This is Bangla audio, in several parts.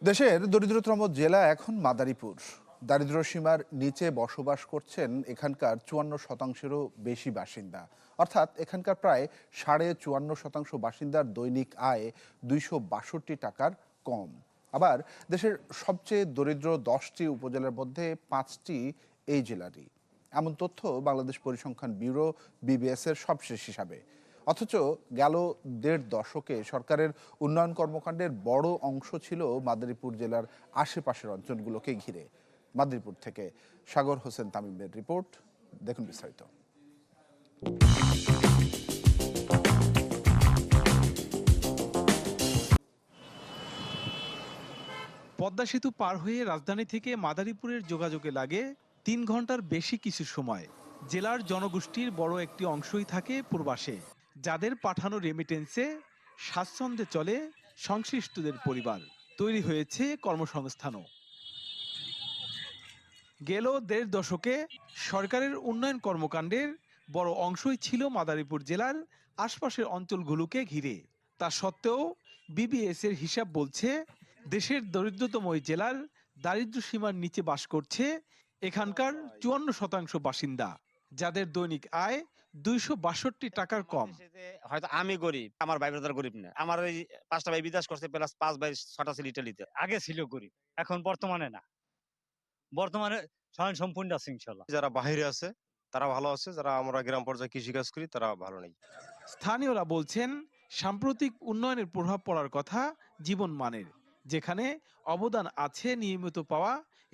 দেশের দরিদ্রতম জেলা এখন মাদারীপুর। দারিদ্র্য সীমার নিচে বসবাস করছেন এখানকার ৫৪%-এরও বেশি বাসিন্দা। অর্থাৎ এখানকার প্রায় ৫৪.৫% বাসিন্দার দৈনিক আয় ২৬২ টাকার কম। আবার দেশের সবচেয়ে দরিদ্র ১০টি উপজেলার মধ্যে ৫টি এই জেলারই। এমন তথ্য বাংলাদেশ পরিসংখ্যান ব্যুরো বিবিএস এর সবশেষ হিসাবে। অথচ গেল ১.৫ দশকে সরকারের উন্নয়ন কর্মকাণ্ডের বড় অংশ ছিল মাদারীপুর জেলার আশেপাশের অঞ্চলগুলোকে ঘিরে। মাদারীপুর থেকে সাগর হোসেন তামিমের রিপোর্ট, দেখুন বিস্তারিত। পদ্মা সেতু পার হয়ে রাজধানী থেকে মাদারীপুরের যোগাযোগে লাগে ৩ ঘন্টার বেশি কিছু সময়। জেলার জনগোষ্ঠীর বড় একটি অংশই থাকে পূর্বাসে, যাদের পাঠানো রেমিটেন্সে স্বাচ্ছন্দ্যে চলে সংশ্লিষ্টদের পরিবার। তৈরি হয়েছে কর্মসংস্থানও। গেল ১.৫ দশকে সরকারের উন্নয়ন কর্মকাণ্ডের বড় অংশই ছিল মাদারীপুর জেলার আশপাশের অঞ্চলগুলোকে ঘিরে। তা সত্ত্বেও বিবিএস এর হিসাব বলছে, দেশের দরিদ্রতম ওই জেলার দারিদ্র্য সীমার নিচে বাস করছে এখানকার ৫৪% বাসিন্দা, যাদের দৈনিক আয় ২৬২ টাকার কম। হয়তো আমি গরিব, আমার ভাই ব্রাদার গরিব না। আমার ওই ৫টা ভাই বিদেশ করছে, প্লাস ৫ ভাই ৬টা ছিল ইটালিতে। আগে ছিল গরিব, এখন বর্তমানে না। বর্তমানে স্বয়ং সম্পূর্ণ আছে ইনশাল্লাহ। যারা বাহিরে আছে তারা ভালো আছে, যারা আমরা গ্রাম পর্যায়ে কৃষিকাজ করি তারা ভালো নেই। স্থানীয়রা বলছেন, সাম্প্রতিক উন্নয়নের প্রভাব পড়ার কথা জীবন মানের, যেখানে অবদান আছে নিয়মিত পাওয়া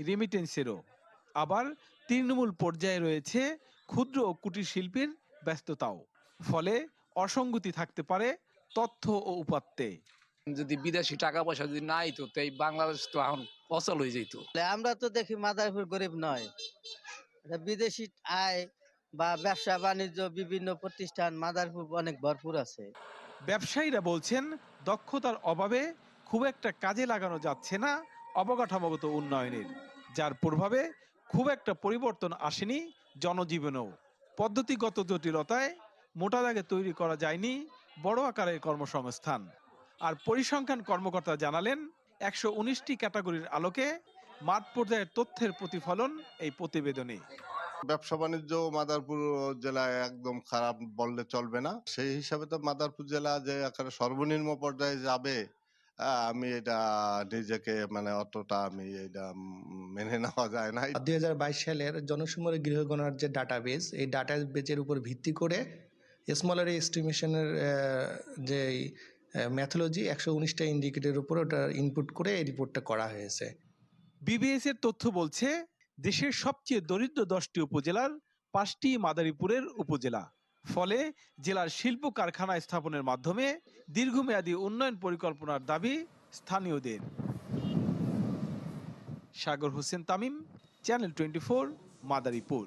রেমিটেন্সেরও। আবার তৃণমূল পর্যায়ে রয়েছে ক্ষুদ্র ও কুটির শিল্পের ব্যস্ততাও। ফলে অসঙ্গতি থাকতে পারে তথ্য ও উপাত্তে। যদি বিদেশি টাকা পয়সা যদি না আইতো তো এই বাংলাদেশ তো এখন অচল হয়ে যেত। আমরা তো দেখি মাদারীপুর গরিব নয়, এটা বিদেশি আয় বা ব্যবসা বাণিজ্য বিভিন্ন প্রতিষ্ঠান মাদারীপুর অনেক ভরপুর আছে। ব্যবসায়ীরা বলছেন, দক্ষতার অভাবে খুব একটা কাজে লাগানো যাচ্ছে না অবকাঠামোগত উন্নয়নের, যার প্রভাবে খুব একটা পরিবর্তন আসেনি জনজীবনেও। পদ্ধতিগত জটিলতায় মোটা দাগে তৈরি করা যায়নি বড় আকারের কর্মসংস্থান। আর পরিসংখ্যান কর্মকর্তা জানালেন, ১১৯টি ক্যাটাগরির আলোকে মাঠ পর্যায়ের তথ্যের প্রতিফলন এই প্রতিবেদনে। ব্যবসা বাণিজ্য মাদারপুর জেলায় একদম খারাপ বললে চলবে না। সেই হিসাবে তো মাদারপুর জেলা যে আকারে সর্বনিম্ন পর্যায়ে যাবে, আমি এটা নিজেকে অতটা আমি এটা মেনে নেওয়া যায় না। ২০২২ সালের জনসমুদ্র গৃহগণনার যে ডাটাবেস, এই ডাটাবেজের উপর ভিত্তি করে স্মলার এস্টিমেশনের যে ম্যাথোলজি ১১৯টা ইন্ডিকেটরের উপর ওটা ইনপুট করে এই রিপোর্টটা করা হয়েছে। বিবিএস এর তথ্য বলছে, দেশের সবচেয়ে দরিদ্র ১০টি উপজেলার ৫টি মাদারীপুরের উপজেলা। ফলে জেলার শিল্প কারখানা স্থাপনের মাধ্যমে দীর্ঘমেয়াদী উন্নয়ন পরিকল্পনার দাবি স্থানীয়দের। সাগর হোসেন তামিম, চ্যানেল 24, মাদারীপুর।